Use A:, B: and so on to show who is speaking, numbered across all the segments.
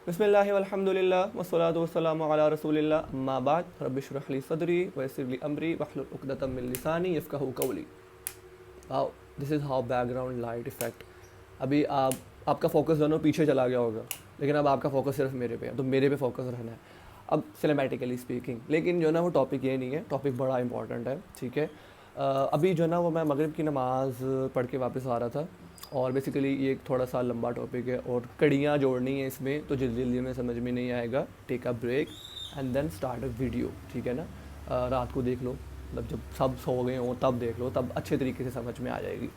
A: बिस्मिल्लाहि वल्हम्दुलिल्लाह वस्सलातु वस्सलामु अला रसूलिल्लाह अम्मा बाद रब्बि इश्रह ली सदरी वयस्सिर ली अमरी वहलुल उक़दतम मिन लिसानी यफ़क़हू क़ौली। Wow, this is how background light effect. अभी आपका फोकस दोनों पीछे चला गया होगा, लेकिन अब आपका फोकस सिर्फ मेरे पे है, तो मेरे पे फोकस रहना है अब सिनेमैटिकली स्पीकिंग। लेकिन जो है ना वो टॉपिक ये नहीं है, टॉपिक बड़ा इंपॉर्टेंट है, ठीक है। अभी जो है ना वो मैं मगरिब की नमाज़ पढ़ के वापस आ रहा था, और बेसिकली ये एक थोड़ा सा लंबा टॉपिक है और कड़ियाँ जोड़नी है इसमें, तो जल्दी जल्दी में समझ में नहीं आएगा। Take a break and then start a video, ठीक है ना। रात को देख लो, मतलब जब सब सो गए हों तब देख लो, तब अच्छे तरीके से समझ में आ जाएगी।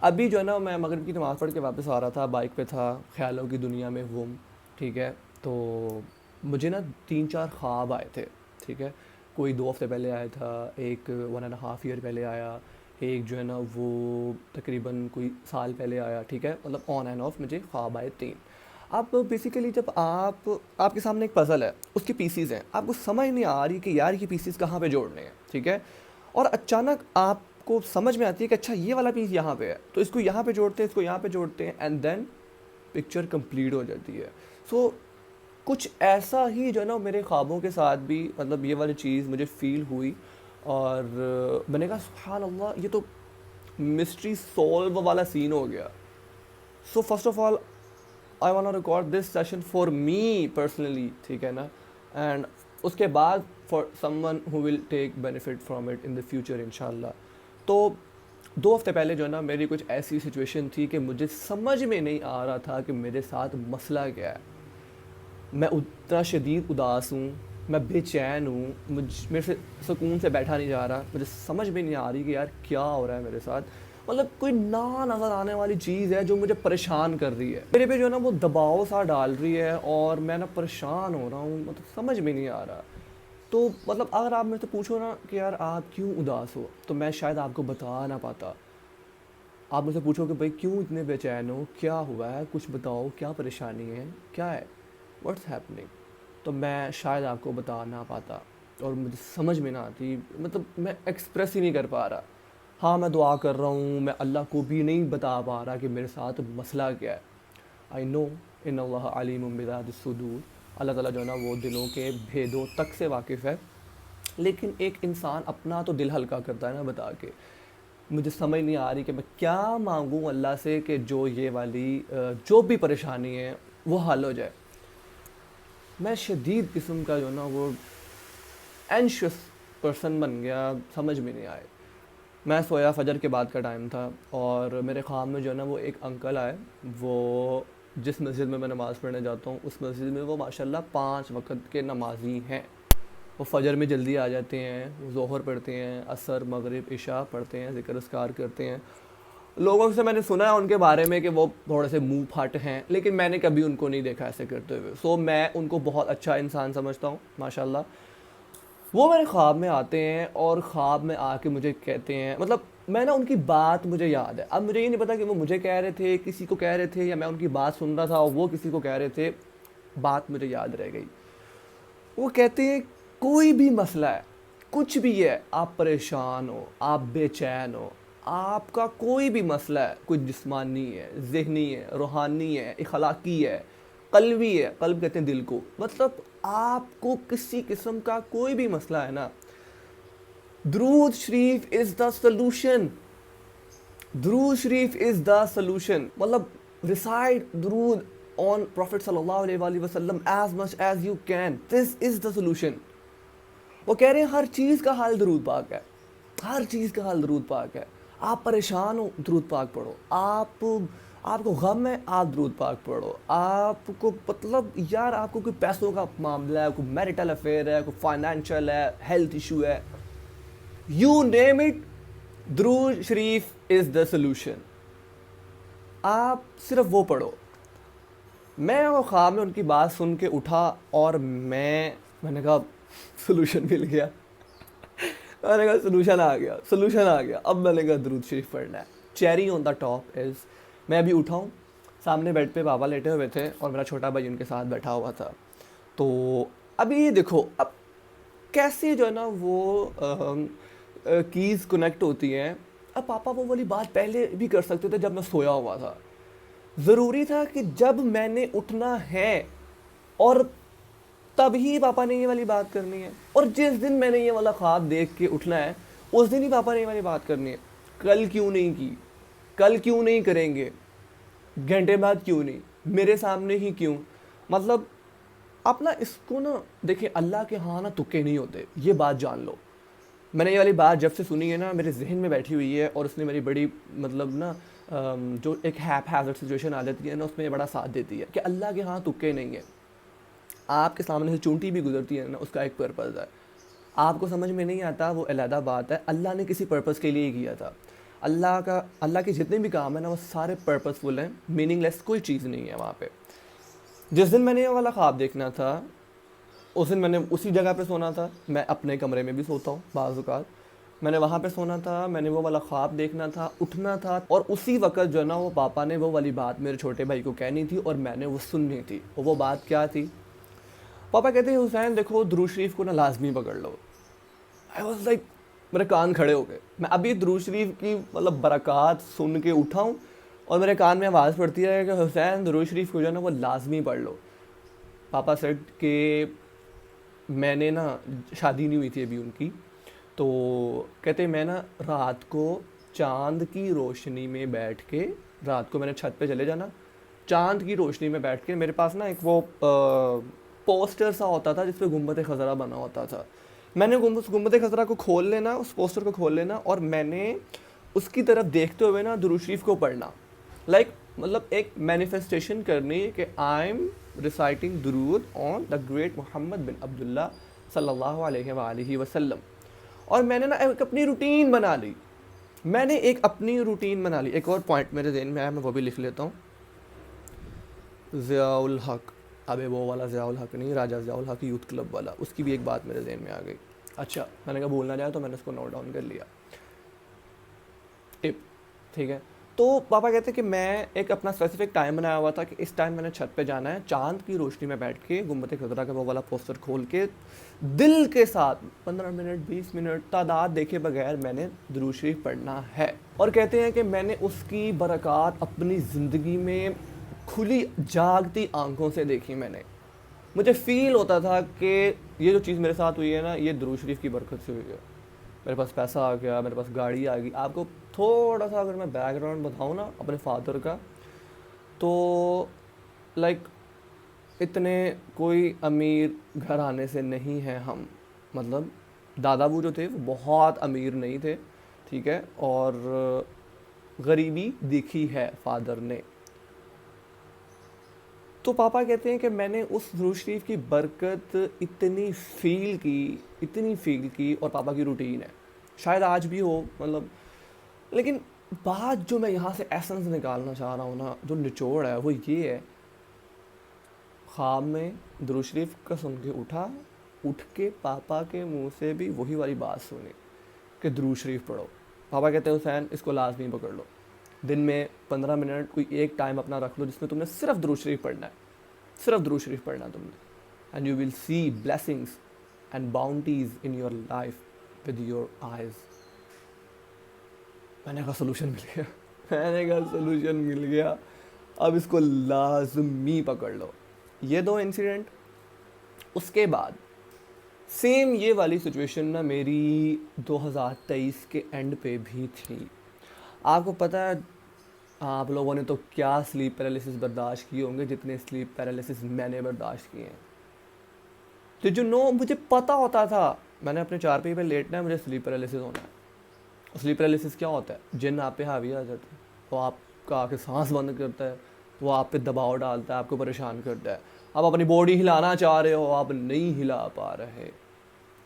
A: अभी जो है ना मैं मगरिब की नमाज़ पढ़ के वापस आ रहा था, बाइक पे था, ख्यालों की दुनिया में गुम, ठीक है। तो मुझे ना 3-4 ख्वाब आए थे, ठीक है। कोई 2 हफ्ते पहले आया था, एक 1.5 ईयर पहले आया, एक जो है ना वो तकरीबन कोई साल पहले आया, ठीक है। मतलब ऑन एंड ऑफ मुझे ख्वाब आए 3। अब बेसिकली जब आपके सामने एक पज़ल है, उसके पीसीज हैं, आपको समझ नहीं आ रही कि यार ये पीसीज कहाँ पे जोड़ने हैं, ठीक है। और अचानक आपको समझ में आती है कि अच्छा ये वाला पीस यहाँ पे है, तो इसको यहाँ पे जोड़ते हैं, इसको यहाँ पे जोड़ते हैं, एंड देन पिक्चर कंप्लीट हो जाती है। सो कुछ ऐसा ही जो है ना मेरे ख्वाबों के साथ भी, मतलब ये वाली चीज़ मुझे फ़ील हुई। और मैंने कहा सुभान अल्लाह, ये तो मिस्ट्री सॉल्व वाला सीन हो गया। So first of all I want to record this session for me personally, ठीक है ना। एंड उसके बाद for someone who will take benefit from it in the future इंशाल्लाह। तो 2 हफ्ते पहले जो है ना मेरी कुछ ऐसी सिचुएशन थी कि मुझे समझ में नहीं आ रहा था कि मेरे साथ मसला क्या है। मैं उतना शदीद उदास हूँ, मैं बेचैन हूँ, मेरे से सुकून से बैठा नहीं जा रहा, मुझे समझ में नहीं आ रही कि यार क्या हो रहा है मेरे साथ। मतलब कोई ना नज़र आने वाली चीज़ है जो मुझे परेशान कर रही है, मेरे पे जो है ना वो दबाव सा डाल रही है, और मैं ना परेशान हो रहा हूँ, मतलब समझ में नहीं आ रहा। तो मतलब अगर आप मेरे से पूछो ना कि यार आप क्यों उदास हो, तो मैं शायद आपको बता ना पाता। आप मुझसे पूछो कि भाई क्यों इतने बेचैन हो, क्या हुआ है, कुछ बताओ, क्या परेशानी है, क्या है, व्हाट्स हैपनिंग, तो मैं शायद आपको बता ना पाता, और मुझे समझ में ना आती, मतलब मैं एक्सप्रेस ही नहीं कर पा रहा। हाँ, मैं दुआ कर रहा हूँ, मैं अल्लाह को भी नहीं बता पा रहा कि मेरे साथ मसला क्या है। आई नो इन अल्लाह अलीमुम बिज़ातिस सुदूर, अल्लाह ताला जो है ना वो दिलों के भेदों तक से वाकिफ़ है। लेकिन एक इंसान अपना तो दिल हल्का करता है ना बता के। मुझे समझ नहीं आ रही कि मैं क्या मांगूँ अल्लाह से कि जो ये वाली जो भी परेशानी है वो हल हो जाए। मैं शदीद किस्म का जो ना वो एंशियस पर्सन बन गया, समझ में नहीं आए। मैं सोया, फजर के बाद का टाइम था, और मेरे ख्वाब में जो है ना वो एक अंकल आए। वो जिस मस्जिद में मैं नमाज़ पढ़ने जाता हूँ, उस मस्जिद में वो माशाल्लाह 5 वक्त के नमाजी हैं। वो फजर में जल्दी आ जाते हैं, वो ज़ोहर पढ़ते हैं, असर, मगरिब, इशा पढ़ते हैं, ज़िक्र अस्कार करते हैं। लोगों से मैंने सुना है उनके बारे में कि वो थोड़े से मुंह फट हैं, लेकिन मैंने कभी उनको नहीं देखा ऐसे करते हुए। सो मैं उनको बहुत अच्छा इंसान समझता हूँ माशाल्लाह। वो मेरे ख्वाब में आते हैं, और ख्वाब में आके मुझे कहते हैं, मतलब मैं ना उनकी बात मुझे याद है। अब मुझे ये नहीं पता कि वो मुझे कह रहे थे, किसी को कह रहे थे, या मैं उनकी बात सुन रहा था और वो किसी को कह रहे थे। बात मुझे याद रह गई। वो कहते हैं कोई भी मसला है, कुछ भी है, आप परेशान हो, आप बेचैन हो, आपका कोई भी मसला है, कोई जिस्मानी है, ज़हनी है, रूहानी है, अखलाकी है, कल्बी है, कल्ब कहते हैं दिल को, मतलब आपको किसी किस्म का कोई भी मसला है ना, दुरूद शरीफ इज़ द सलूशन। दुरूद शरीफ इज़ द सलूशन, मतलब रिसाइड दुरूद ऑन प्रॉफिट सल्लल्लाहु अलैहि वसल्लम as much as you can, this is the solution. वो कह रहे हैं हर चीज़ का हल दरूद पाक है, हर चीज़ का हल दरूद पाक है। आप परेशान हो, दरूद पाक पढ़ो। आपको गम है, आप दरूद पाक पढ़ो। आपको मतलब यार आपको कोई पैसों का मामला है, कोई मैरिटल अफेयर है, कोई फाइनेंशियल है, हेल्थ इशू है, यू नेम इट, दरूद शरीफ इज़ द सोल्यूशन। आप सिर्फ वो पढ़ो। मैं वो ख्वाब में उनकी बात सुन के उठा, और मैंने कहा सोल्यूशन मिल गया। मैंने कहा सोल्यूशन आ गया, सोल्यूशन आ गया। अब मैंने कहा दरूद शरीफ पढ़ना है। Cherry on the top is, मैं अभी उठा हूँ, सामने बेड पे पापा लेटे हुए थे, और मेरा छोटा भाई उनके साथ बैठा हुआ था। तो अभी ये देखो, अब कैसे जो है ना वो कीज़ कनेक्ट होती हैं। अब पापा वो वाली बात पहले भी कर सकते थे जब मैं सोया हुआ था। ज़रूरी था कि जब मैंने उठना है और तभी पापा ने ये वाली बात करनी है, और जिस दिन मैंने ये वाला ख्वाब देख के उठना है उस दिन ही पापा ने ये वाली बात करनी है। कल क्यों नहीं की, कल क्यों नहीं करेंगे, घंटे बाद क्यों नहीं, मेरे सामने ही क्यों। मतलब आप ना इसको ना देखिए, अल्लाह के यहाँ ना तुक्के नहीं होते, ये बात जान लो। मैंने ये वाली बात जब से सुनी है ना, मेरे जहन में बैठी हुई है, और उसने मेरी बड़ी मतलब ना जो एक हैज़र्ड सिचुएशन आ जाती है ना, उसमें बड़ा साथ देती है कि अल्लाह के यहाँ तुक्के नहीं है। आपके सामने से चूंटी भी गुजरती है ना, उसका एक पर्पज़ है। आपको समझ में नहीं आता वो अलहदा बात है, अल्लाह ने किसी पर्पज़ के लिए ही किया था। अल्लाह के जितने भी काम है ना वो सारे पर्पसफुल हैं, मीनिंगलेस कोई चीज़ नहीं है वहाँ पे। जिस दिन मैंने ये वाला ख्वाब देखना था उस दिन मैंने उसी जगह पे सोना था। मैं अपने कमरे में भी सोता हूँ बाज़ औक़ात, मैंने वहाँ पे सोना था, मैंने वो वाला ख्वाब देखना था, उठना था, और उसी वक्त जो है ना वो पापा ने वो वाली बात मेरे छोटे भाई को कहनी थी और मैंने वो सुननी थी। और वो बात क्या थी? पापा कहते हैं हुसैन देखो दुरूद शरीफ को ना लाजमी पकड़ लो। आई वॉज लाइक, मेरे कान खड़े हो गए। मैं अभी दुरूद शरीफ की मतलब बरक़ात सुन के उठा हूँ और मेरे कान में आवाज़ पड़ती है कि हुसैन दुरूद शरीफ को जो है ना वो लाजमी पढ़ लो। पापा सेड कि मैंने ना शादी नहीं हुई थी अभी उनकी, तो कहते मैं ना रात को चांद की रोशनी में बैठ के, रात को मैंने छत पे चले जाना, चांद की रोशनी में बैठ के, मेरे पास ना एक वो पोस्टर सा होता था जिसपे गुंबद खज़रा बना होता था। मैंने उस गुंबद खज़रा को खोल लेना, उस पोस्टर को खोल लेना, और मैंने उसकी तरफ देखते हुए ना दुरूद शरीफ को पढ़ना। लाइक मतलब एक मैनिफेस्टेशन करनी कि आई एम रिसाइटिंग दुरूद ऑन द ग्रेट मोहम्मद बिन अब्दुल्ला सल्लल्लाहु अलैहि वसल्लम। और मैंने ना एक अपनी रूटीन बना ली, मैंने एक अपनी रूटीन बना ली। एक और पॉइंट मेरे ज़हन में आया, मैं वो भी लिख लेता हूँ। ज़ियाउल हक, अबे वो वाला ज़ियाउल हक नहीं, राजा ज़ियाउल हक यूथ क्लब वाला, उसकी भी एक बात मेरे ज़हन में आ गई। अच्छा, मैंने कहा भूलना जाए तो मैंने उसको नोट डाउन कर लिया, टिप, ठीक है। तो पापा कहते कि मैं एक अपना स्पेसिफिक टाइम बनाया हुआ था कि इस टाइम मैंने छत पे जाना है, चांद की रोशनी में बैठ के गुंबद खज़रा का वो वाला पोस्टर खोल के दिल के साथ 15 मिनट 20 मिनट तादाद देखे बगैर मैंने दुरूद शरीफ पढ़ना है। और कहते हैं कि मैंने उसकी बरक़ात अपनी ज़िंदगी में खुली जागती आंखों से देखी। मुझे फ़ील होता था कि ये जो चीज़ मेरे साथ हुई है ना, ये दुरूद शरीफ की बरकत से हुई है। मेरे पास पैसा आ गया, मेरे पास गाड़ी आ गई। आपको थोड़ा सा अगर मैं बैकग्राउंड बताऊँ ना अपने फादर का, तो लाइक इतने कोई अमीर घराने से नहीं हैं हम। मतलब दादाबू जो थे वो बहुत अमीर नहीं थे, ठीक है, और गरीबी देखी है फादर ने। तो पापा कहते हैं कि मैंने उस दुरूद शरीफ की बरकत इतनी फ़ील की, और पापा की रूटीन है, शायद आज भी हो मतलब। लेकिन बात जो मैं यहाँ से एसेंस निकालना चाह रहा हूँ ना, जो निचोड़ है वो ये है, ख्वाब में दुरूद शरीफ का सुन के उठ के पापा के मुंह से भी वही वाली बात सुनी कि दुरूद शरीफ पढ़ो। पापा कहते हैं हुसैन इसको लाजमी पकड़ लो, दिन में 15 मिनट कोई एक टाइम अपना रख लो जिसमें तुमने सिर्फ दुरूद शरीफ पढ़ना है, सिर्फ दुरूद शरीफ पढ़ना है तुमने, and you will see blessings and bounties in your life with your eyes. मैंने कहा सोल्यूशन मिल गया, अब इसको लाजमी पकड़ लो। ये 2 इंसिडेंट। उसके बाद सेम ये वाली सिचुएशन ना मेरी 2023 के एंड पे भी थी। आपको पता है आप लोगों ने तो क्या स्लीप पैरालिसिस बर्दाश्त किए होंगे जितने स्लीप पैरालिसिस मैंने बर्दाश्त किए हैं। तो जो नो मुझे पता होता था मैंने अपने 4 पे लेटना है, मुझे स्लीप पैरालिसिस होना है। स्लीप पैरालिसिस क्या होता है? जिन आप पे हावी आ जाता है, वो आपका आके सांस बंद करता है, वो आप पे दबाव डालता है, आपको परेशान करता है। आप अपनी बॉडी हिलाना चाह रहे हो, आप नहीं हिला पा रहे,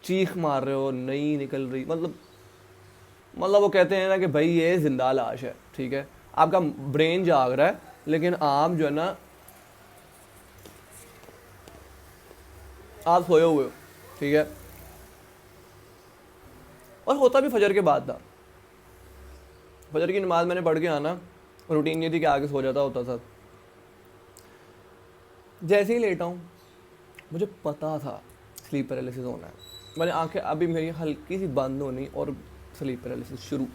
A: चीख मार रहे हो, नहीं निकल रही। मतलब वो कहते हैं ना कि भाई ये जिंदा लाश है, ठीक है, आपका ब्रेन जाग रहा है लेकिन आप जो है ना आप सोए हुए हो, ठीक है। और होता भी फजर के बाद था। फजर की नमाज मैंने पढ़ के आना, रूटीन ये थी कि आगे सो जाता होता था। जैसे ही लेटा हूँ मुझे पता था स्लीप पैरालिसिस होना है। मैंने आंखें अभी मेरी हल्की सी बंद होनी और स्लीप पैरालिसिस शुरू।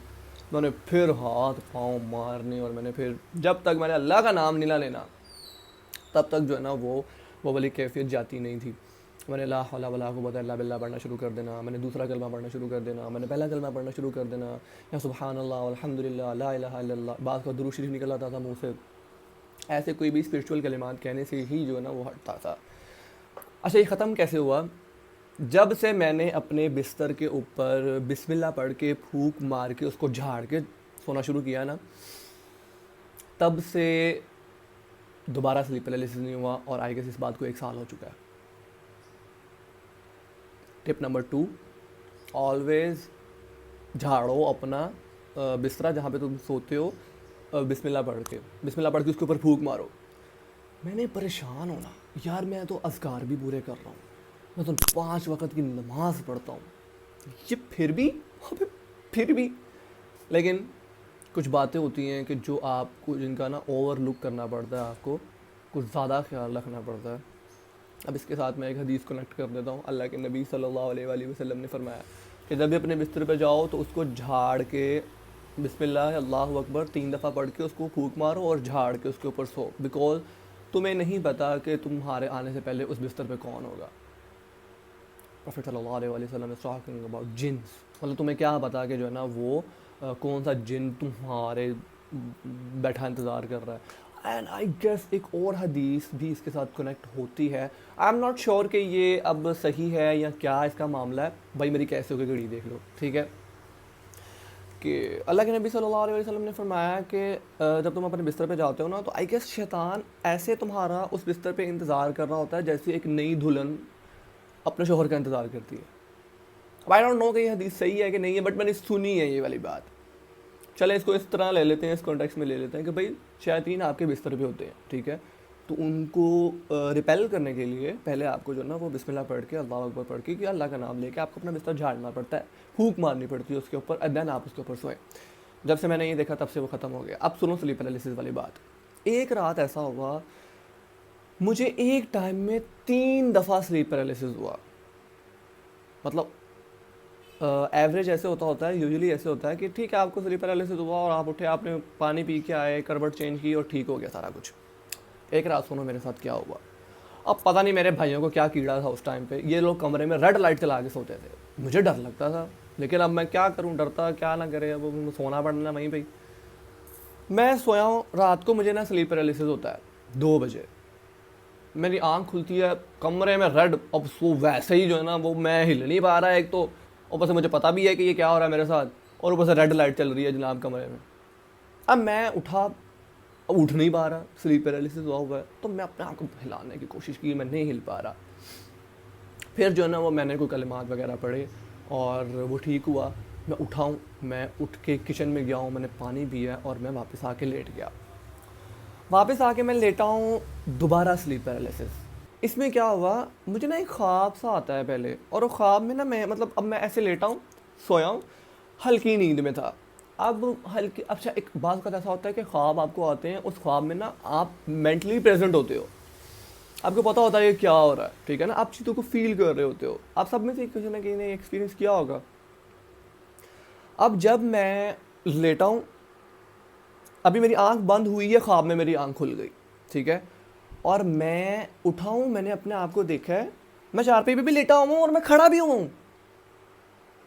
A: मैंने फिर हाथ पाँव मारने, और मैंने फिर जब तक मैंने अल्लाह का नाम नहीं लेना तब तक जो है ना वो वाली कैफियत जाती नहीं थी। मैंने ला हौला वला कुव्वता इल्ला बिल्लाह पढ़ना शुरू कर देना, मैंने दूसरा कलमा पढ़ना शुरू कर देना, मैंने पहला कलमा पढ़ना शुरू कर देना, या सुबहान अल्लाह अल्हम्दुलिल्लाह ला इलाहा इल्लल्लाह, बात का दुरूद शरीफ निकल आता था मुँह से। ऐसे कोई भी स्पिरिचुअल कलिमात कहने से ही जो है ना वो हटता था। अच्छा, ये ख़त्म कैसे हुआ? जब से मैंने अपने बिस्तर के ऊपर बिस्मिल्लाह पढ़ के फूंक मार के उसको झाड़ के सोना शुरू किया ना, तब से दोबारा स्लीप पैरालिसिस नहीं हुआ, और आई गेस इस बात को 1 साल हो चुका है। टिप नंबर 2, ऑलवेज झाड़ो अपना बिस्तरा जहाँ पे तुम सोते हो, बिस्मिल्लाह पढ़ के उसके ऊपर फूंक मारो। मैंने परेशान होना, यार मैं तो अज़कार भी पूरे कर रहा हूँ, मैं तो 5 वक़्त की नमाज़ पढ़ता हूँ, ये फिर भी लेकिन कुछ बातें होती हैं कि जो आपको जिनका ना ओवरलुक करना पड़ता है, आपको कुछ ज़्यादा ख्याल रखना पड़ता है। अब इसके साथ मैं एक हदीस कनेक्ट कर देता हूँ। अल्लाह के नबी सल्लल्लाहु अलैहि वसल्लम ने फरमाया कि जब भी अपने बिस्तर पे जाओ तो उसको झाड़ के बिस्मिल्लाह अल्लाहु अकबर 3 दफ़ा पढ़ के उसको फूंक मारो और झाड़ के उसके ऊपर सो, बिकॉज तुम्हें नहीं पता कि तुम्हारे आने से पहले उस बिस्तर पे कौन होगा। प्रॉफेट सल्लल्लाहु अलैहि वसल्लम इज टॉकिंग अबाउट जिन्स, मतलब तुम्हें क्या पता कि जो है ना वो कौन सा जिन तुम्हारे बैठा इंतज़ार कर रहा है। एंड आई गेस एक और हदीस भी इसके साथ कनेक्ट होती है। आई एम नॉट श्योर कि ये अब सही है या क्या इसका मामला है, भाई मेरी कैसे हो गई घड़ी देख लो, ठीक है। कि अल्लाह के नबी सल्लल्लाहु अलैहि वसल्लम ने फरमाया कि जब तुम अपने बिस्तर पे जाते हो ना, तो आई गेस शैतान ऐसे तुम्हारा उस बिस्तर पे इंतज़ार कर रहा होता है जैसे एक नई दुल्हन अपने शोहर का इंतज़ार करती है। अब आई डोंट नो कि ये हदीस सही है कि नहीं है, बट मैंने सुनी है ये वाली बात। चले इसको इस तरह ले लेते हैं, इस कॉन्टेक्स्ट में ले लेते हैं कि भाई शैतान आपके बिस्तर पे होते हैं, ठीक है। तो उनको रिपेल करने के लिए पहले आपको जो है ना वो बिस्मिल्लाह पढ़ के अल्लाह अकबर पढ़ के कि अल्लाह का नाम लेके आपको अपना बिस्तर झाड़ना पड़ता है, फूंक मारनी पड़ती है उसके ऊपर, एंड देन आप उसके ऊपर सोएं। जब से मैंने ये देखा तब से वो ख़त्म हो गया। अब सुनो स्लीप पैरालिसिस वाली बात। एक रात ऐसा हुआ, मुझे एक टाइम में 3 दफ़ा स्लीप पैरालिसिस हुआ। मतलब एवरेज ऐसे होता है, यूजुअली ऐसे होता है कि ठीक है आपको स्लीप पैरालिसिस हुआ और आप उठे, आपने पानी पी के आए, करवट चेंज की और ठीक हो गया सारा कुछ। एक रात सुनो मेरे साथ क्या हुआ। अब पता नहीं मेरे भाइयों को क्या कीड़ा था उस टाइम पे, ये लोग कमरे में रेड लाइट चला के सोते थे। मुझे डर लगता था, लेकिन अब मैं क्या करूं, डरता क्या ना करे, अब सोना पड़ना वहीं पे। मैं सोया हूँ रात को, मुझे ना स्लीप पैरालिसिस होता है 2 बजे। मेरी आंख खुलती है, कमरे में रेड, अब सो वैसे ही जो है ना वो मैं हिल नहीं पा रहा है एक तो, ऊपर से मुझे पता भी है कि ये क्या हो रहा है मेरे साथ, और ऊपर से रेड लाइट चल रही है जनाब कमरे में। अब मैं उठा, अब उठ नहीं पा रहा, स्लीप पैरालिसिस हुआ है, तो मैं अपने आप को हिलाने की कोशिश की, मैं नहीं हिल पा रहा। फिर जो है ना वो मैंने कोई कलिमात वगैरह पढ़े और वो ठीक हुआ। मैं उठाऊँ, मैं उठ के किचन में गया हूँ, मैंने पानी पिया और मैं वापस आके लेट गया। वापस आके मैं लेटा हूँ, दोबारा स्लीप पैरालिसिस। इसमें क्या हुआ, मुझे ना एक ख्वाब सा आता है पहले, और वो ख्वाब में ना मैं मतलब अब मैं ऐसे लेटा हूँ, सोया हूँ, हल्की नींद में था। अब हल्की, अच्छा एक बात का ऐसा होता है कि ख्वाब आपको आते हैं, उस ख्वाब में ना आप मेंटली प्रेजेंट होते हो, आपको पता होता है ये क्या हो रहा है, ठीक है ना, आप चीज़ों को फील कर रहे होते हो। आप सब में से किसी ना किसी ने एक्सपीरियंस किया होगा। अब जब मैं लेटा हूँ, अभी मेरी आंख बंद हुई है, ख्वाब में मेरी आंख खुल गई, ठीक है, और मैं उठा हूँ, मैंने अपने आप को देखा है, मैं चारपाई पे भी लेटा हुआ हूँ और मैं खड़ा भी हुआ हूँ।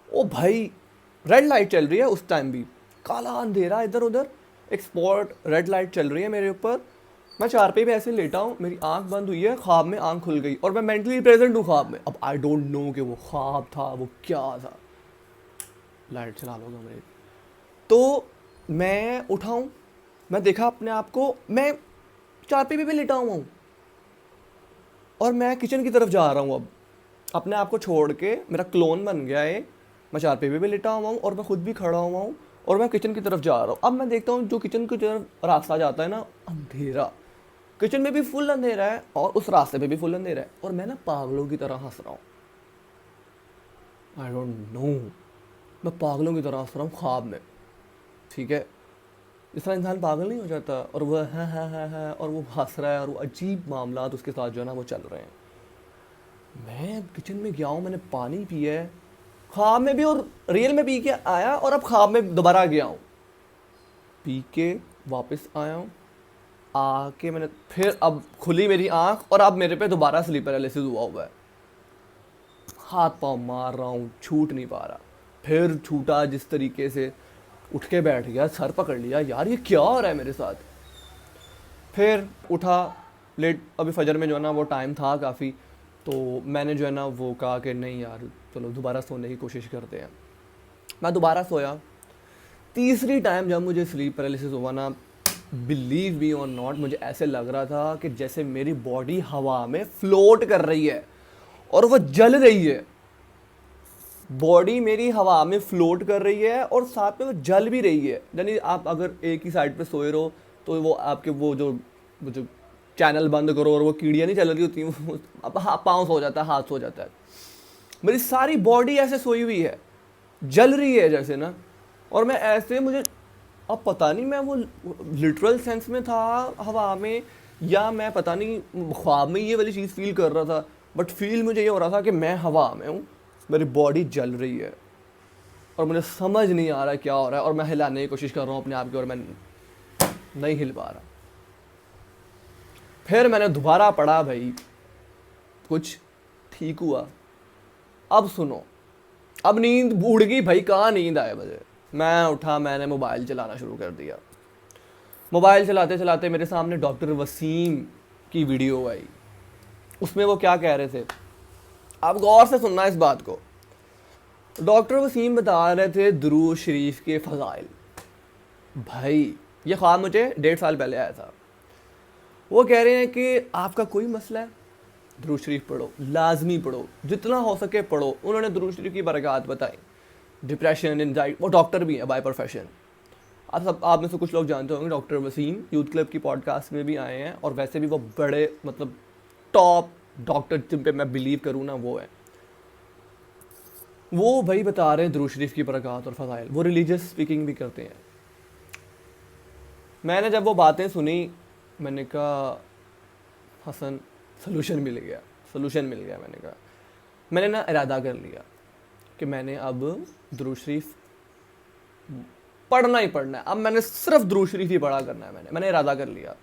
A: ओ भाई, रेड लाइट चल रही है उस टाइम भी, काला अंधेरा इधर उधर, एक स्पॉट रेड लाइट चल रही है मेरे ऊपर, मैं चारपाई पे ऐसे लेटा हूँ, मेरी आंख बंद हुई है, ख्वाब में आंख खुल गई और मैं मेंटली प्रेजेंट हूँ ख्वाब में। अब आई डोंट नो कि वो ख्वाब था, वो क्या था। लाइट चला लो मेरे। तो मैं उठाऊँ, मैं देखा अपने आप को, मैं चारपाई पे भी लेटा हुआ हूँ और मैं किचन की तरफ जा रहा हूँ। अब अपने आप को छोड़ के मेरा क्लोन बन गया है, मैं चारपाई पे भी लेटा हुआ हूँ और मैं खुद भी खड़ा हुआ हूँ और मैं किचन की तरफ जा रहा हूँ। अब मैं देखता हूँ जो किचन की तरफ रास्ता जाता है ना, अंधेरा, किचन में भी फुल अंधेरा है और उस रास्ते पे भी फुल अंधेरा है, और मैं ना पागलों की तरह हंस रहा हूँ। आई डोंट नो, मैं पागलों की तरह हंस रहा हूँ ख्वाब में, ठीक है। इस तरह इंसान पागल नहीं हो जाता, और वो है और वो हंस रहा है और वो अजीब मामला उसके साथ जो है ना वो चल रहे हैं। मैं किचन में गया हूँ, मैंने पानी पिया है, ख्वाब में भी और रियल में पी के आया, और अब ख्वाब में दोबारा गया हूँ। पी के वापस आया हूँ, आके मैंने फिर अब खुली मेरी आँख और अब मेरे पे दोबारा स्लीप पैरालिसिस हुआ है। हाथ पाँव मार रहा हूँ, छूट नहीं पा रहा। फिर छूटा जिस तरीके से, उठ के बैठ गया, सर पकड़ लिया, यार ये क्या हो रहा है मेरे साथ। फिर उठा लेट, अभी फजर में जो है ना वो टाइम था काफ़ी, तो मैंने जो है ना वो कहा कि नहीं यार चलो दोबारा सोने की कोशिश करते हैं। मैं दोबारा सोया। तीसरी टाइम जब मुझे स्लीप पैरालिसिस हुआ ना, बिलीव मी और नॉट, मुझे ऐसे लग रहा था कि जैसे मेरी बॉडी हवा में फ्लोट कर रही है और वो जल रही है। बॉडी मेरी हवा में फ्लोट कर रही है और साथ में वो जल भी रही है। यानी आप अगर एक ही साइड पे सोए रहो तो वो आपके वो जो चैनल बंद करो और वो कीड़ियाँ नहीं चल रही होती, अब पाँव सो जाता है, हाथ सो जाता है। मेरी सारी बॉडी ऐसे सोई हुई है, जल रही है जैसे ना। और मैं ऐसे, मुझे अब पता नहीं मैं वो लिटरल सेंस में था हवा में, या मैं पता नहीं ख्वाब में ये वाली चीज़ फील कर रहा था, बट फील मुझे ये हो रहा था कि मैं हवा में हूँ, मेरी बॉडी जल रही है और मुझे समझ नहीं आ रहा है क्या हो रहा है। और मैं हिलाने की कोशिश कर रहा हूँ अपने आप की और मैं नहीं हिल पा रहा। फिर मैंने दोबारा पढ़ा, भाई कुछ ठीक हुआ। अब सुनो, अब नींद उड़ गई भाई, कहाँ नींद आए मुझे। मैं उठा, मैंने मोबाइल चलाना शुरू कर दिया। मोबाइल चलाते चलाते मेरे सामने डॉक्टर वसीम की वीडियो आई। उसमें वो क्या कह रहे थे, आप गौर से सुनना इस बात को। डॉक्टर वसीम बता रहे थे दुरूद शरीफ के फ़ज़ाइल। भाई ये ख्वाब मुझे 1.5 साल पहले आया था। वो कह रहे हैं कि आपका कोई मसला है, दुरूद शरीफ पढ़ो, लाजमी पढ़ो, जितना हो सके पढ़ो। उन्होंने दुरूद शरीफ की बरकत बताई। डिप्रेशन, एंजाइटी, वो डॉक्टर भी है बाय प्रोफेशन। आप में से कुछ लोग जानते होंगे डॉक्टर वसीम यूथ क्लब की पॉडकास्ट में भी आए हैं, और वैसे भी वो बड़े मतलब टॉप डॉक्टर जिन पे मैं बिलीव करूँ ना वो है। वो भाई बता रहे हैं दुरूद शरीफ की बरकत और फ़ज़ाइल। वो रिलीजियस स्पीकिंग भी करते हैं। मैंने जब वो बातें सुनी, मैंने कहा हसन सलूशन मिल गया। मैंने कहा, मैंने ना इरादा कर लिया कि मैंने अब दुरूद शरीफ पढ़ना ही पढ़ना है। अब मैंने सिर्फ दुरूद शरीफ ही पढ़ा करना है। मैंने इरादा कर लिया।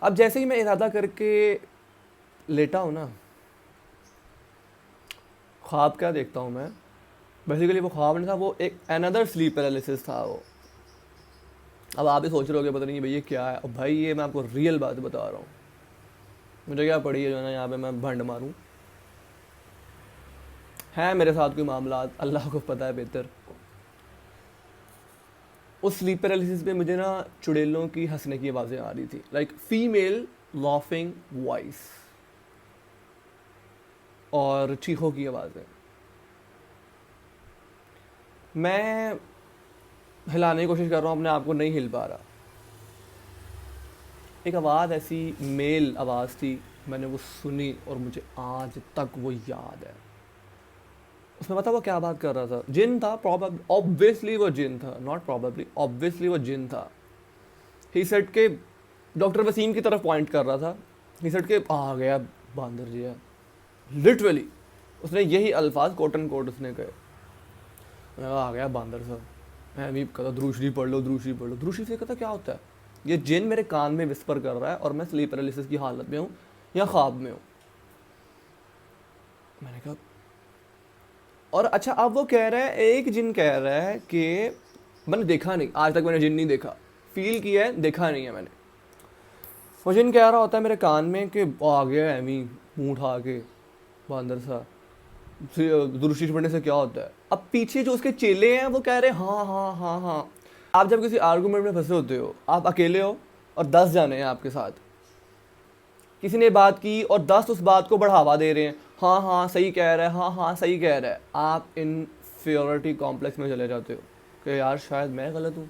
A: अब जैसे ही मैं इरादा करके लेटा हूँ ना, ख्वाब क्या देखता हूँ मैं, बेसिकली वो ख्वाब नहीं था, वो एक अनदर स्लीप पैरालिसिस था वो। अब आप ही सोच रहे होगे पता नहीं भैया क्या है। अब भाई ये मैं आपको रियल बात बता रहा हूँ, मुझे क्या पड़ी है जो है ना यहाँ पे मैं भंड मारूँ। है मेरे साथ कोई मामला, अल्लाह को पता है बेहतर। उस स्लीप पैरालिसिस में मुझे ना चुड़ैलों की हंसने की आवाज़ें आ रही थी, लाइक फीमेल लाफिंग वॉइस, और चीखों की आवाज़ें। मैं हिलाने की कोशिश कर रहा हूँ अपने आप को, नहीं हिल पा रहा। एक आवाज़ ऐसी मेल आवाज़ थी, मैंने वो सुनी और मुझे आज तक वो याद है। उसमें पता वो क्या बात कर रहा था, जिन था, ऑब्वियसली वो जिन था, नॉट प्रॉबेबली, ऑब्वियसली वो जिन था। ही सेड के डॉक्टर वसीम की तरफ पॉइंट कर रहा था। ही सेड के आ गया बांदर जी है, लिटरली उसने यही अल्फाज कोट एंड कोट उसने कहे, आ गया बांदर सा। मैं भी कहता दुरूद शरीफ पढ़ लो, दुरूद शरीफ पढ़ लो। दुरूद शरीफ से कहता क्या होता है, ये जिन मेरे कान में विस्पर कर रहा है और मैं स्लीप पैरालिसिस की हालत में हूँ या ख्वाब में हूँ। मैंने कहा, और अच्छा अब वो कह रहा है, एक जिन कह रहा है कि मैंने देखा नहीं, आज तक मैंने जिन नहीं देखा, फील किया है, देखा नहीं है मैंने। वो जिन कह रहा होता है मेरे कान में कि आ गया एमी मुँह उठा के बांदर सा, दुरूद शरीफ पढ़ने से क्या होता है। अब पीछे जो उसके चेले हैं वो कह रहे हैं हाँ हाँ हाँ हाँ। आप जब किसी आर्गूमेंट में फंसे होते हो, आप अकेले हो और 10 जाने हैं आपके साथ, किसी ने बात की और 10 उस बात को बढ़ावा दे रहे हैं, हाँ हाँ सही कह रहा है, हाँ हाँ सही कह रहा है। आप इन्फीरियरिटी कॉम्प्लेक्स में चले जाते हो कि यार शायद मैं गलत हूँ,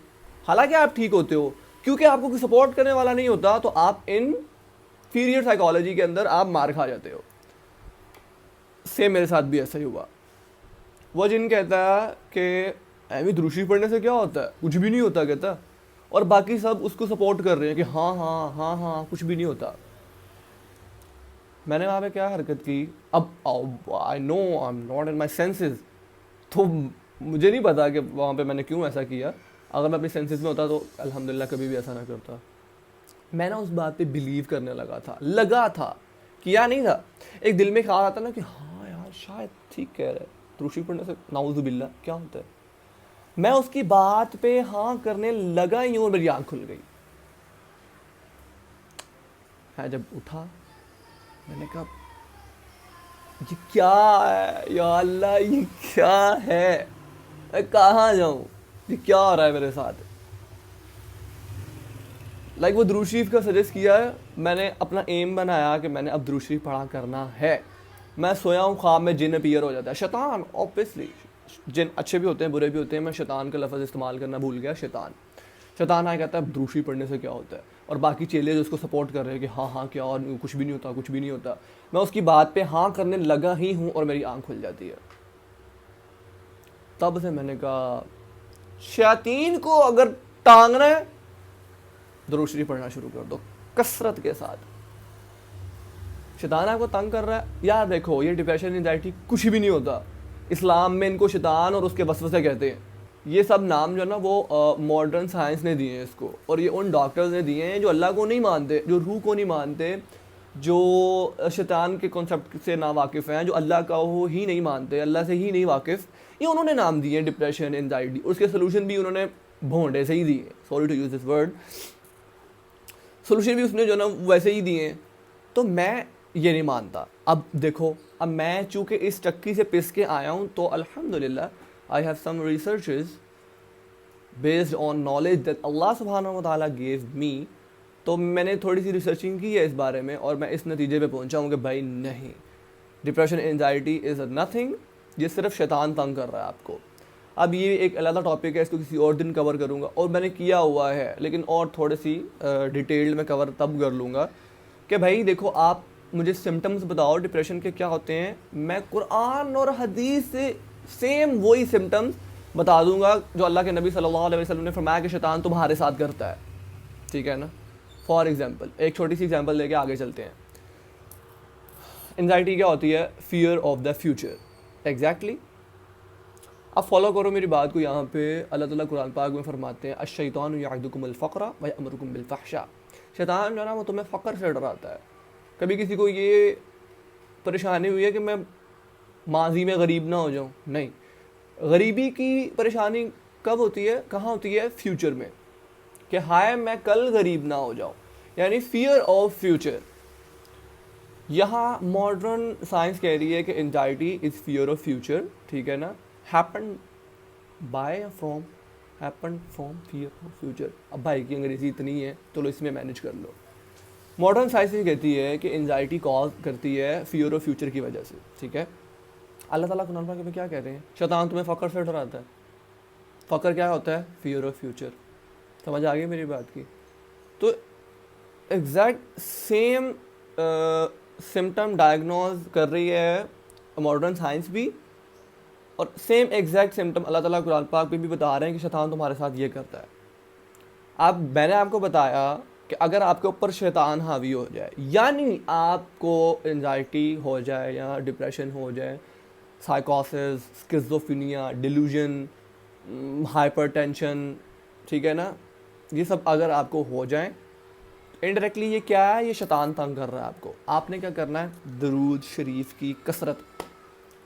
A: हालांकि आप ठीक होते हो, क्योंकि आपको कोई सपोर्ट करने वाला नहीं होता, तो आप इन्फीरियर साइकोलॉजी के अंदर आप मार खा जाते हो। सेम मेरे साथ भी ऐसा ही हुआ। वो जिन कहता है कि एमी दुरूद शरीफ पढ़ने से क्या होता है, कुछ भी नहीं होता कहता, और बाकी सब उसको सपोर्ट कर रहे हैं कि हाँ हाँ हाँ हाँ कुछ भी नहीं होता। मैंने वहाँ पे क्या हरकत की, अब I know I am not in my senses, तो मुझे नहीं पता कि वहाँ पे मैंने क्यों ऐसा किया। अगर मैं अपनी सेंसेस में होता तो अल्हम्दुलिल्लाह कभी भी ऐसा ना करता। मैं ना उस बात पे बिलीव करने लगा था, किया नहीं था, एक दिल में ख्याल आता ना कि हाँ यार शायद ठीक कह रहा है, दूसरी पढ़ने से नाउज़ुबिल्लाह क्या होता है। मैं उसकी बात पे हाँ करने लगा ही हूँ और मेरी आँख खुल गई। मैं जब उठा मैंने कहा ये क्या है या अल्लाह, ये क्या है, मैं कहाँ जाऊँ, ये क्या हो रहा है मेरे साथ। वो दुरूद शरीफ का सजेस्ट किया है, मैंने अपना एम बनाया कि मैंने अब दुरूद शरीफ पढ़ा करना है। मैं सोया हूँ, ख्वाब में जिन अपीयर हो जाता है, शैतान ऑब्वियसली, जिन अच्छे भी होते हैं बुरे भी होते हैं, मैं शैतान का लफ्ज़ इस्तेमाल करना भूल गया। शैतान आया कहता है दुरूद शरीफ पढ़ने से क्या होता है, और बाकी चेले जो उसको सपोर्ट कर रहे हैं कि हाँ हाँ क्या, और कुछ भी नहीं होता, कुछ भी नहीं होता। मैं उसकी बात पे हाँ करने लगा ही हूँ और मेरी आँख खुल जाती है। तब से मैंने कहा शैतान को अगर टांगना है दुरूद शरीफ पढ़ना शुरू कर दो कसरत के साथ। शैतान आपको तंग कर रहा है यार, देखो ये डिप्रेशन एंजाइटी कुछ भी नहीं होता। इस्लाम में इनको शैतान और उसके वसवसे कहते हैं। ये सब नाम जो है ना वो मॉडर्न साइंस ने दिए हैं इसको, और ये उन डॉक्टर्स ने दिए हैं जो अल्लाह को नहीं मानते, जो रूह को नहीं मानते, जो शैतान के कॉन्सेप्ट से ना वाकिफ़ हैं, जो अल्लाह का हो ही नहीं मानते, अल्लाह से ही नहीं वाकिफ़। ये उन्होंने नाम दिए हैं डिप्रेशन एंजाइटी, उसके सोल्यूशन भी उन्होंने भोंडे से ही दिए, sorry to use this word, solution भी उसने जो ना वैसे ही दिए हैं। तो मैं ये नहीं मानता। अब देखो, अब मैं चूँकि इस चक्की से पिस के आया हूँ तो अल्हम्दुलिल्लाह I have some researches based on knowledge that Allah सुब्हानहू व तआला गेव मी। तो मैंने थोड़ी सी रिसर्चिंग की है इस बारे में और मैं इस नतीजे पे पहुंचा हूँ कि भाई नहीं, डिप्रेशन एंजाइटी इज़ नथिंग, ये सिर्फ शैतान तंग कर रहा है आपको। अब ये एक अलग टॉपिक है, इसको किसी और दिन कवर करूँगा, और मैंने किया हुआ है, लेकिन और थोड़ी सी डिटेल्ड में कवर तब कर लूँगा कि भाई देखो, आप मुझे सिम्टम्स बताओ डिप्रेशन के क्या होते हैं, मैं कुरान और हदीस से सेम वही सिम्टम्स बता दूंगा जो अल्लाह के नबी सल्लल्लाहु अलैहि वसल्लम ने फरमाया कि शैतान तुम्हारे साथ करता है। ठीक है ना। फॉर एग्जांपल, एक छोटी सी एग्जांपल लेके आगे चलते हैं। एंजाइटी क्या होती है? Fear of the future. Exactly. अब फॉलो करो मेरी बात को, यहाँ पे अल्लाह ताला कुरान पाक में फरमाते हैं अश-शैतानु यअदुकुमुल फ़क़्र व यअमुरुकुम बिल फ़हशा। शैतान जो है ना वो तुम्हें फ़क्र से डराता है। कभी किसी को ये परेशानी हुई है कि मैं माजी में गरीब ना हो जाऊँ? नहीं, गरीबी की परेशानी कब होती है, कहाँ होती है? फ्यूचर में, कि हाय मैं कल गरीब ना हो जाऊँ, यानी फियर ऑफ फ्यूचर। यहाँ मॉडर्न साइंस कह रही है कि anxiety is fear of future. ठीक है ना। Happen from fear of future. अब भाई की अंग्रेज़ी इतनी है, चलो इसमें मैनेज कर लो। मॉडर्न साइंस ये कहती है कि एंजाइटी कॉज करती है फियर ऑफ फ्यूचर की वजह से। ठीक है। अल्लाह ताला कुरान पाक में क्या कह रहे हैं? शैतान तुम्हें फ़क्र से डराता है। फ़क्र क्या होता है? Fear of future. समझ आ गई मेरी बात की? तो एग्जैक्ट सेम सिम्टम डायग्नोज कर रही है मॉडर्न साइंस भी, और सेम एग्जैक्ट सिम्टम अल्लाह ताला कुरान पाक में भी बता रहे हैं कि शैतान तुम्हारे साथ ये करता है। मैंने आपको बताया कि अगर आपके ऊपर शैतान हावी हो जाए, यानी आपको एंजाइटी हो जाए या डिप्रेशन हो जाए, साइकोसिस, स्किज़ोफ्रेनिया, डिल्यूजन, हाइपरटेंशन, ठीक है ना, ये सब अगर आपको हो जाए, इनडायरेक्टली ये क्या है? ये शैतान तंग कर रहा है आपको। आपने क्या करना है? दरूद शरीफ की कसरत।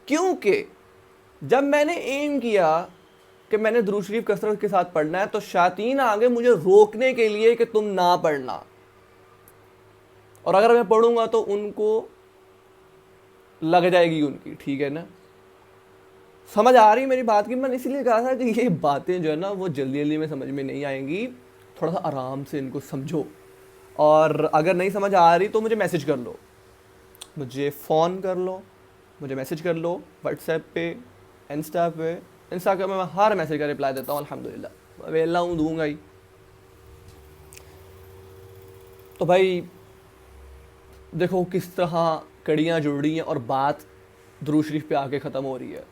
A: क्योंकि जब मैंने एम किया कि मैंने दरूद शरीफ कसरत के साथ पढ़ना है, तो शैतान आगे मुझे रोकने के लिए कि तुम ना पढ़ना, और अगर मैं पढ़ूंगा तो उनको लग जाएगी उनकी। ठीक है ना। समझ आ रही मेरी बात की? मैंने इसीलिए कहा था कि ये बातें जो है ना वो जल्दी जल्दी में समझ में नहीं आएंगी, थोड़ा सा आराम से इनको समझो। और अगर नहीं समझ आ रही तो मुझे मैसेज कर लो, मुझे फ़ोन कर लो, मुझे मैसेज कर लो व्हाट्सएप पे, इंस्टा पे मैं हर मैसेज का रिप्लाई देता हूँ अल्हम्दुलिल्लाह। वेला हूँ, दूंगा ही। तो भाई देखो किस तरह कड़ियाँ जुड़ रही हैं और बात दुरूद शरीफ पे आके ख़त्म हो रही है।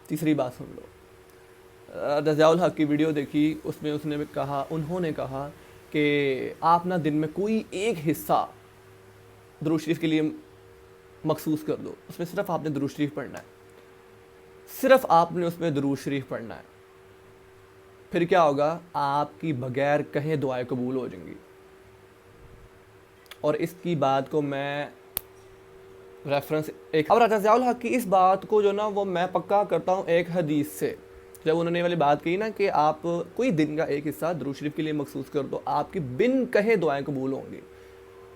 A: तीसरी बात सुन लो। रज़ाउल हक की वीडियो देखी, उसमें उन्होंने कहा कि आप ना दिन में कोई एक हिस्सा दुरूद शरीफ के लिए मखसूस कर दो, उसमें सिर्फ आपने दुरूद शरीफ पढ़ना है, सिर्फ आपने उसमें दुरूद शरीफ पढ़ना है। फिर क्या होगा, आपकी बगैर कहे दुआएं कबूल हो जाएंगी। और इसकी बात को मैं रेफरेंस एक, अब राजा ज़ियाउल हक की इस बात को जो ना वो मैं पक्का करता हूँ एक हदीस से। जब उन्होंने वाली बात कही ना कि आप कोई दिन का एक हिस्सा दुरूद शरीफ के लिए मखसूस कर दो, आपकी बिन कहे दुआएं कबूल होंगी।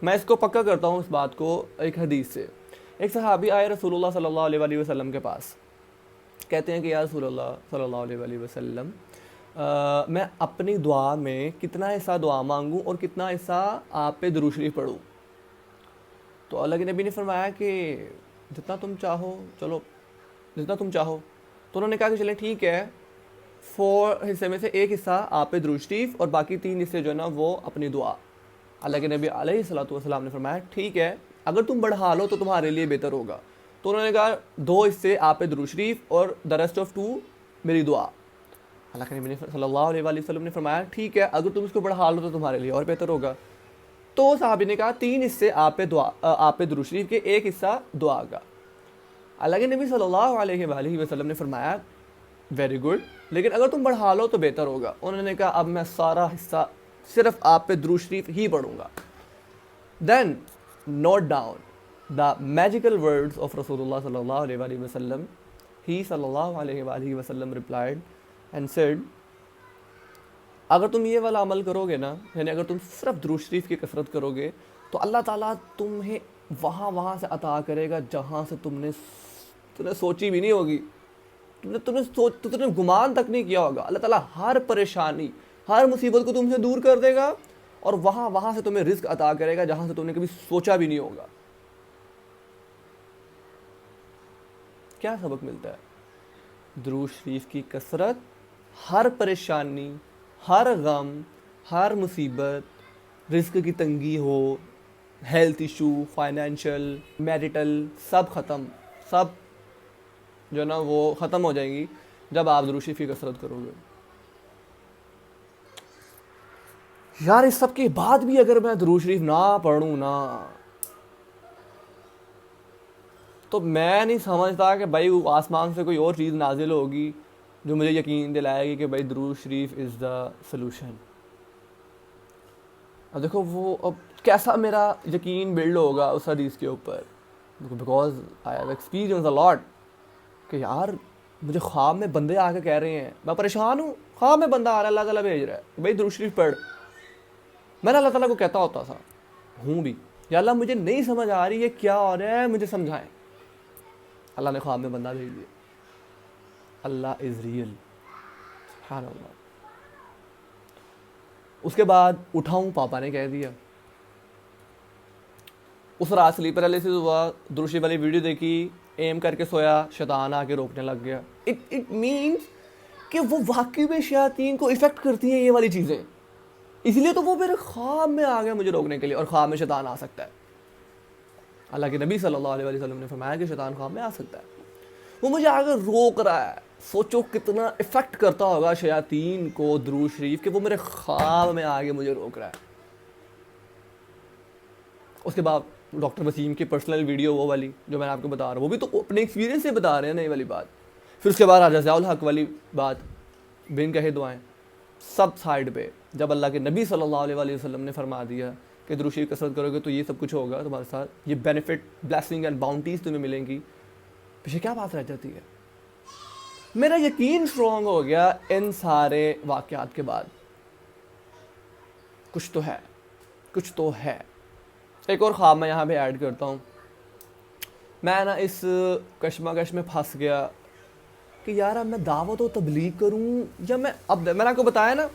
A: मैं इसको पक्का करता हूँ इस बात को एक हदीस से। एक सहाबी आए रसूलुल्लाह सल्लल्लाहु अलैहि वसल्लम के पास, कहते हैं कि या रसूलुल्लाह सल्लल्लाहु अलैहि वसल्लम, मैं अपनी दुआ में कितना हिस्सा दुआ मांगूँ और कितना हिस्सा आप पे दुरूद शरीफ पढ़ूँ। तो अल्लाह के नबी ने फरमाया कि जितना तुम चाहो, चलो जितना तुम चाहो। तो उन्होंने कहा कि चलें ठीक है, 4 हिस्से में से एक हिस्सा आप पे दुरूद शरीफ और बाकी 3 हिस्से जो है ना वो अपनी दुआ। अल्लाह के नबी अलैहिस्सलातु वस्सलाम ने फरमाया ठीक है, अगर तुम बढ़ा लो तो तुम्हारे लिए बेहतर होगा। तो उन्होंने कहा 2 हिस्से आप पे दुरूद शरीफ और द रेस्ट ऑफ 2 मेरी दुआ। अल्लाह के नबी सल्लल्लाहु अलैहि वसल्लम ने फरमाया ठीक है, अगर तुम इसको बढ़ा लो तो तुम्हारे लिए और बेहतर होगा। तो साहबी ने कहा 3 हिस्से आप पे दुरूद शरीफ के, 1 हिस्सा दुआ का। अल्लाह के नबी सल्लल्लाहु अलैहि वसल्लम ने फरमाया वेरी गुड, लेकिन अगर तुम बढ़ा लो तो बेहतर होगा। उन्होंने कहा अब मैं सारा हिस्सा सिर्फ आप पे दुरूद शरीफ ही पढ़ूंगा। Then note down the magical words of रसूलुल्लाह सल्लल्लाहु अलैहि वसल्लम। ही सल्लल्लाहु अलैहि वसल्लम रिप्लाइड एंड सेड, अगर तुम ये वाला अमल करोगे ना, यानी अगर तुम सिर्फ दुरूद शरीफ की कसरत करोगे तो अल्लाह ताला तुम्हें वहाँ से अता करेगा जहाँ से तुमने सोची भी नहीं होगी, तुमने गुमान तक नहीं किया होगा। अल्लाह ताला हर परेशानी, हर मुसीबत को तुमसे दूर कर देगा और वहाँ से तुम्हें रिस्क अता करेगा जहाँ से तुमने कभी सोचा भी नहीं होगा। क्या सबक मिलता है? दुरूद शरीफ की कसरत, हर परेशानी, हर गम, हर मुसीबत, रिस्क की तंगी हो, हेल्थ इशू, फाइनेंशियल, मैरिटल, सब ख़त्म, सब जो ना वो ख़त्म हो जाएंगी जब आप दुरूद शरीफ की कसरत करोगे। यार इस सब के बाद भी अगर मैं दुरूद शरीफ ना पढ़ूँ ना, तो मैं नहीं समझता कि भाई वो आसमान से कोई और चीज़ नाजिल होगी जो मुझे यकीन दिलाएगी कि भाई दुरूद शरीफ इज़ द सलूशन। अब देखो वो अब कैसा मेरा यकीन बिल्ड होगा उस हदीस के ऊपर, because I have experience a lot कि यार मुझे ख्वाब में बंदे आके कह रहे हैं, मैं परेशान हूँ, ख्वाब में बंदा आ रहा है, अल्लाह ताला भेज रहा है कि भाई दुरूद शरीफ पढ़। मैंने अल्लाह ताला को कहता होता था, हूँ भी, या अल्लाह मुझे नहीं समझ आ रही है क्या हो रहा है, मुझे समझाएं। अल्लाह ने ख्वाब में बंदा भेज दिया। अल्लाह इज़ रियल, सुभान अल्लाह। उसके बाद उठाऊँ, पापा ने कह दिया। उस रात स्लीपर वाले से हुआ, दुरूद शरीफ वाली वीडियो देखी, एम करके सोया, शैतान आके रोकने लग गया। इट मीन्स कि वो वाकई में शैतान को इफेक्ट करती हैं ये वाली चीज़ें, इसलिए तो वो मेरे ख्वाब में आ गया मुझे रोकने के लिए। और ख्वाब में शैतान आ सकता है, अल्लाह के नबी सल्लल्लाहु अलैहि वसल्लम ने फरमाया कि शैतान ख्वाब में आ सकता है। वो मुझे आकर रोक रहा है। सोचो कितना इफेक्ट करता होगा शैतान को दुरूद शरीफ कि वो मेरे ख्वाब में आगे मुझे रोक रहा है। उसके बाद डॉक्टर वसीम की पर्सनल वीडियो वो वाली जो मैंने आपको बता रहा हूँ, वो भी तो अपने एक्सपीरियंस से बता रहे हैं ना ये वाली बात। फिर उसके बाद राजा ज़ियाउल हक वाली बात, बिन कहे दुआएं, सब साइड पे जब अल्लाह के नबी सल्लल्लाहु अलैहि वसल्लम ने फरमा दिया कि दुरूद शरीफ कसरत करोगे तो ये सब कुछ होगा तुम्हारे साथ, ये बेनिफिट, ब्लेसिंग एंड बाउंटीज़ तुम्हें मिलेंगी, पीछे क्या बात रह जाती है? मेरा यकीन स्ट्रॉन्ग हो गया इन सारे वाक़यात के बाद, कुछ तो है, कुछ तो है। एक और ख्वाब मैं यहाँ पे ऐड करता हूँ। मैं ना इस कश्मकश में फंस गया कि यार अब मैं दावत और तबलीग करूँ या मैं, अब मैंने आपको बताया ना,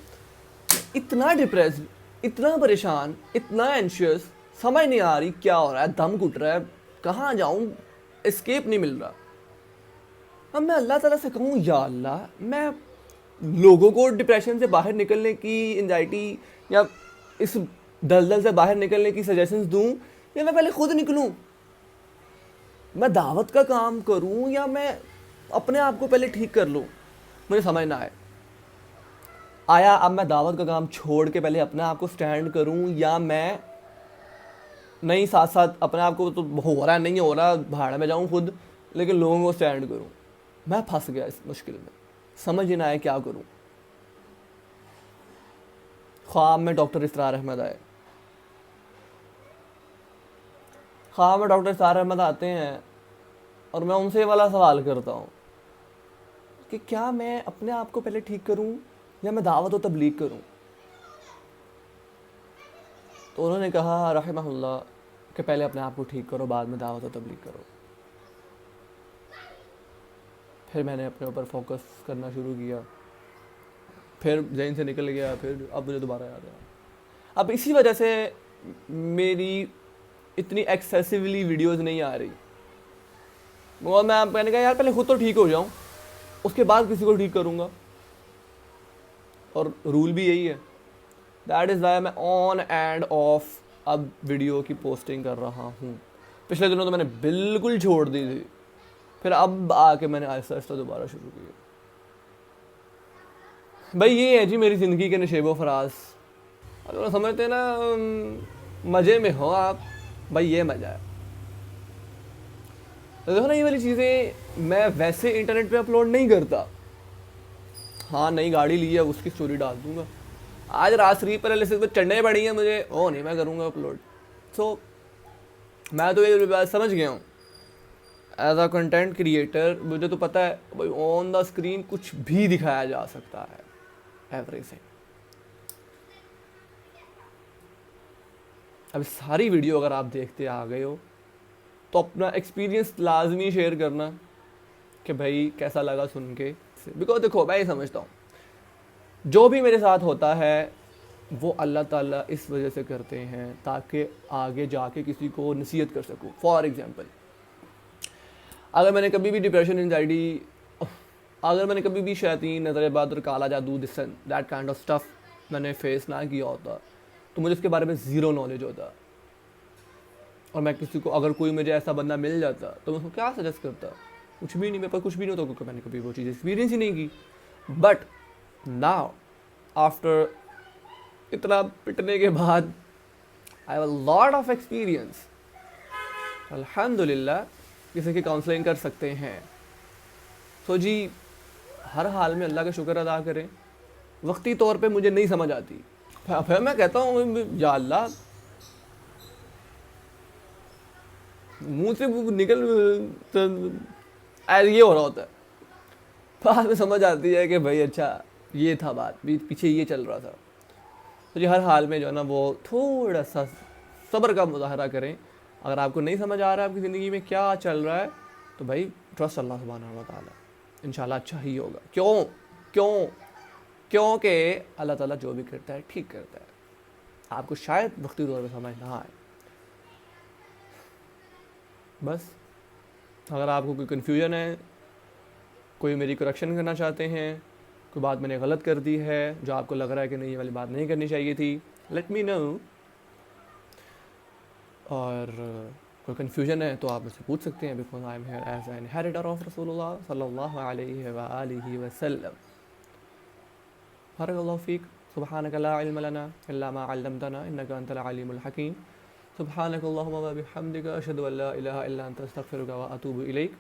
A: इतना डिप्रेस्ड, इतना परेशान, इतना एंशियस, समझ नहीं आ रही क्या हो रहा है, दम घुट रहा है, कहाँ जाऊँ, एस्केप नहीं मिल रहा। अब मैं अल्लाह ताला से कहूँ या अल्लाह, मैं लोगों को डिप्रेशन से बाहर निकलने की, एंजाइटी या इस दलदल से बाहर निकलने की सजेशंस दूँ, या मैं पहले खुद निकलूँ? मैं दावत का काम करूँ या मैं अपने आप को पहले ठीक कर लूँ? मुझे समझ ना आया अब मैं दावत का काम छोड़ के पहले अपने आप को स्टैंड करूँ या मैं नहीं, साथ साथ अपने आप को तो हो रहा है, नहीं हो रहा, भाड़ में जाऊँ खुद, लेकिन लोगों को स्टैंड करूँ। मैं फंस गया इस मुश्किल में, समझ ही ना आया क्या करूँ। ख्वाब में डॉक्टर इसरार अहमद आए। ख्वाब में डॉक्टर इसरार अहमद आते हैं और मैं उनसे ये वाला सवाल करता हूँ कि क्या मैं अपने आप को पहले ठीक करूँ या मैं दावत व तबलीग करूँ। तो उन्होंने कहा रहमहुल्लाह कि पहले अपने आप को ठीक करो, बाद में दावत व तबलीग करो। फिर मैंने अपने ऊपर फोकस करना शुरू किया, फिर जहन से निकल गया, फिर अब मुझे दोबारा याद आया। अब इसी वजह से मेरी इतनी एक्सेसिवली वीडियोस नहीं आ रही। और मैंने कहा यार पहले खुद तो ठीक हो जाऊं, उसके बाद किसी को ठीक करूंगा। और रूल भी यही है। दैट इज़ वाई मैं ऑन एंड ऑफ अब वीडियो की पोस्टिंग कर रहा हूँ। पिछले दिनों तो मैंने बिल्कुल छोड़ दी थी, फिर अब आके मैंने आहिस्ता आहिस्ता दोबारा शुरू किया। भाई ये है जी मेरी ज़िंदगी के नशेबो फराज। अगर समझते ना मज़े में हो आप, भाई ये मज़ा है। तो देखो ना ये वाली चीज़ें मैं वैसे इंटरनेट पे अपलोड नहीं करता। हाँ नई गाड़ी ली है उसकी स्टोरी डाल दूंगा, आज रात श्री पर एनालिसिस में चढ़ने पड़ी है मुझे, ओ नहीं मैं करूँगा अपलोड। सो मैं तो ये बात समझ गया हूँ एज अ कंटेंट क्रिएटर। मुझे तो पता है भाई ऑन द स्क्रीन कुछ भी दिखाया जा सकता है, एवरीथिंग। अब सारी वीडियो अगर आप देखते आ गए हो तो अपना एक्सपीरियंस लाजमी शेयर करना कि भाई कैसा लगा सुन के। बिकॉज देखो मैं ये समझता हूँ जो भी मेरे साथ होता है वो अल्लाह ताला इस वजह से करते हैं ताकि आगे जाके किसी को नसीहत कर सकूँ। फॉर एग्जांपल अगर मैंने कभी भी डिप्रेशन, एंजाइटी, अगर मैंने कभी भी शैतान, नज़र बद और काला जादू, this and that kind of stuff मैंने फेस ना किया होता तो मुझे इसके बारे में ज़ीरो नॉलेज होता। और मैं किसी को, अगर कोई मुझे ऐसा बंदा मिल जाता तो मैं उसको क्या सजेस्ट करता, कुछ भी नहीं, मेरे पास कुछ भी नहीं होता क्योंकि मैंने कभी वो चीज़ एक्सपीरियंस ही नहीं की। बट नाउ आफ्टर इतना पिटने के बाद I have a lot of experience. अल्हम्दुलिल्लाह किसी की काउंसलिंग कर सकते हैं। तो जी हर हाल में अल्लाह का शुक्र अदा करें। वक्ती तौर पे मुझे नहीं समझ आती, फिर मैं कहता हूँ या अल्लाह मुंह से निकल ये हो रहा होता है, बाद में समझ आती है कि भाई अच्छा ये था, बात पीछे ये चल रहा था। तो जी हर हाल में जो है ना वो थोड़ा सा सब्र का मुजाहरा करें। अगर आपको नहीं समझ आ रहा है आपकी ज़िंदगी में क्या चल रहा है तो भाई ट्रस्ट अल्लाह सुब्हानहू व तआला, इंशाल्लाह अच्छा ही होगा। क्यों क्यों क्योंकि अल्लाह ताला जो भी करता है ठीक करता है। आपको शायद वक्ती तौर पर समझ ना आए। बस अगर आपको कोई कन्फ्यूजन है, कोई मेरी करेक्शन करना चाहते हैं, कोई बात मैंने गलत कर दी है जो आपको लग रहा है कि नहीं ये वाली बात नहीं करनी चाहिए थी, लेट मी नो। और कोई कन्फ्यूजन है तो आप मुझसे पूछ सकते हैं, because I am here as an inheritor of रसूलुल्लाह सल्लल्लाहु अलैहि व आलिहि वसल्लम। बारकल्लाहु फीक। सुब्हानक ला इल्म लना इल्ला मा अल्लमतना इन्नका अंतल अलीमुल हकीम। सुब्हानकल्लाहुम्मा व बिहम्दिका अशहदु अल्ला इलाहा इल्ला अंता अस्तगफिरुका व अतूबु इलैक।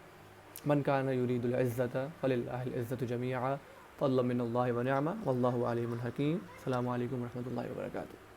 A: मन कान युरीदुल इज़्ज़ता फलिल्लाहिल इज़्ज़तु जमीआ फज़लन मिनल्लाहि व निअमा वल्लाहु अलीमुल हकीम। अस्सलामु अलैकुम व रहमतुल्लाहि व बरकातुहू।